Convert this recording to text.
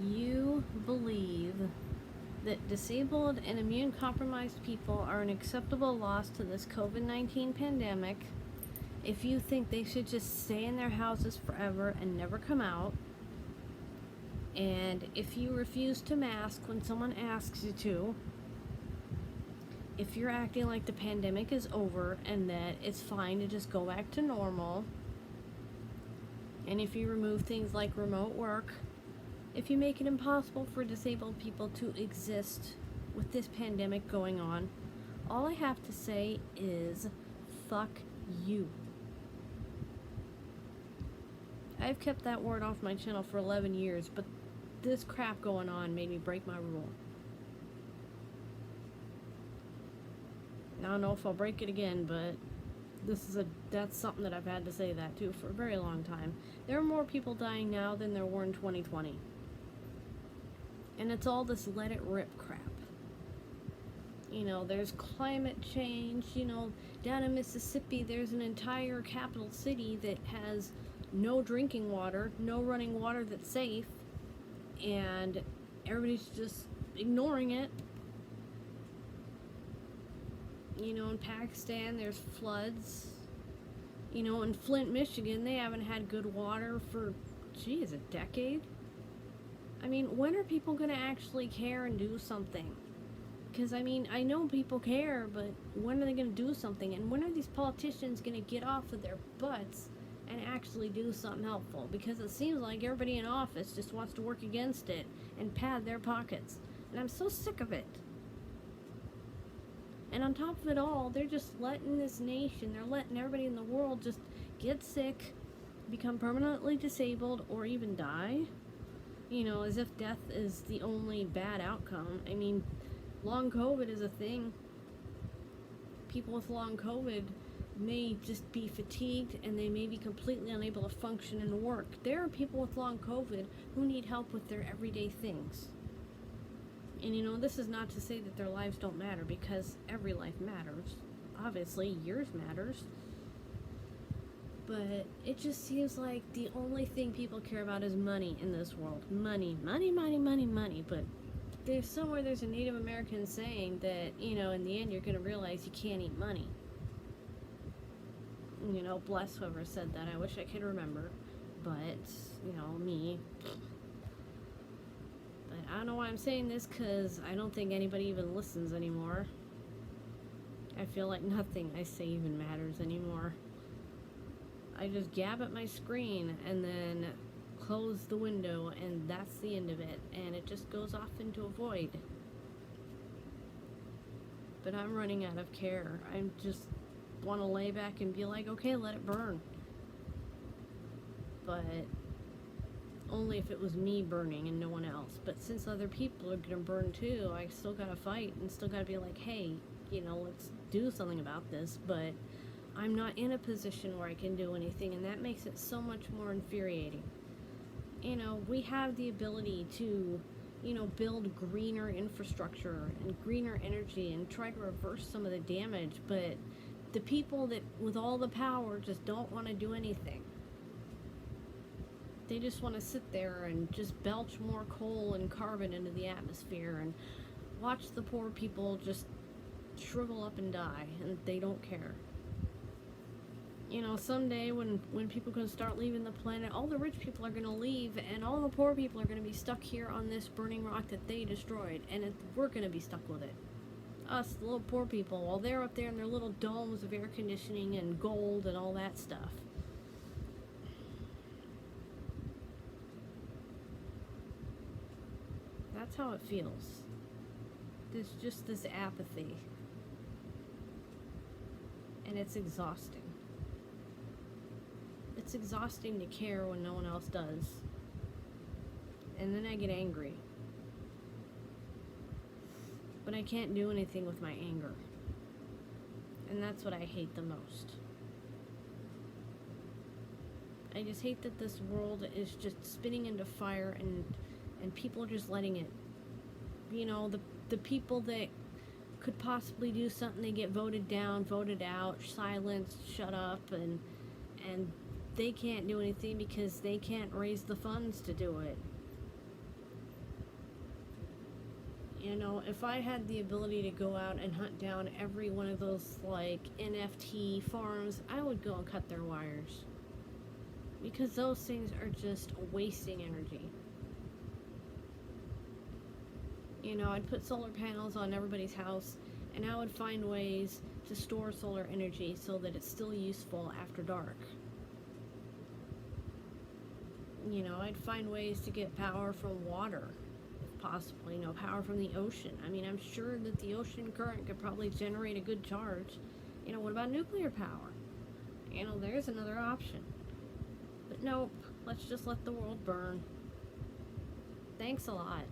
you believe that disabled and immune compromised people are an acceptable loss to this COVID-19 pandemic, if you think they should just stay in their houses forever and never come out, and if you refuse to mask when someone asks you to, if you're acting like the pandemic is over and that it's fine to just go back to normal, and if you remove things like remote work, if you make it impossible for disabled people to exist with this pandemic going on, all I have to say is fuck you. I've kept that word off my channel for 11 years, but this crap going on made me break my rule. I don't know if I'll break it again, but that's something that I've had to say that too for a very long time. There are more people dying now than there were in 2020. And it's all this let it rip crap. You know, there's climate change. You know, down in Mississippi, there's an entire capital city that has no drinking water, no running water that's safe, and everybody's just ignoring it. You know, in Pakistan, there's floods. You know, in Flint, Michigan, they haven't had good water for, a decade? I mean, when are people going to actually care and do something? Because, I mean, I know people care, but when are they going to do something? And when are these politicians going to get off of their butts and actually do something helpful? Because it seems like everybody in office just wants to work against it and pad their pockets. And I'm so sick of it. And on top of it all, they're just letting this nation, they're letting everybody in the world just get sick, become permanently disabled, or even die. You know, as if death is the only bad outcome. I mean, long COVID is a thing. People with long COVID may just be fatigued and they may be completely unable to function and work. There are people with long COVID who need help with their everyday things. And you know, this is not to say that their lives don't matter, because every life matters. Obviously, yours matters. But it just seems like the only thing people care about is money in this world. Money, money, money, money, money. But there's a Native American saying that, you know, in the end you're going to realize you can't eat money. You know, bless whoever said that. I wish I could remember. But, you know, me. But I don't know why I'm saying this, because I don't think anybody even listens anymore. I feel like nothing I say even matters anymore. I just gab at my screen and then close the window, and that's the end of it, and it just goes off into a void. But I'm running out of care. I just want to lay back and be like, okay, let it burn. But only if it was me burning and no one else. But since other people are gonna burn too, I still gotta fight and still gotta be like, hey, you know, let's do something about this. But I'm not in a position where I can do anything, and that makes it so much more infuriating. You know, we have the ability to, you know, build greener infrastructure and greener energy and try to reverse some of the damage, but the people that with all the power just don't want to do anything. They just want to sit there and just belch more coal and carbon into the atmosphere and watch the poor people just shrivel up and die, and they don't care. You know, someday when people are going to start leaving the planet, all the rich people are going to leave, and all the poor people are going to be stuck here on this burning rock that they destroyed, and we're going to be stuck with it. Us, the little poor people, while they're up there in their little domes of air conditioning and gold and all that stuff. That's how it feels. There's just this apathy. And it's exhausting. It's exhausting to care when no one else does. And then I get angry. But I can't do anything with my anger. And that's what I hate the most. I just hate that this world is just spinning into fire, and people are just letting it. You know, the people that could possibly do something, they get voted down, voted out, silenced, shut up, and they can't do anything because they can't raise the funds to do it. You know, if I had the ability to go out and hunt down every one of those, like, NFT farms, I would go and cut their wires. Because those things are just wasting energy. You know, I'd put solar panels on everybody's house, and I would find ways to store solar energy so that it's still useful after dark. You know, I'd find ways to get power from water, if possible. You know, power from the ocean. I mean, I'm sure that the ocean current could probably generate a good charge. You know, what about nuclear power? You know, there's another option. But nope, let's just let the world burn. Thanks a lot.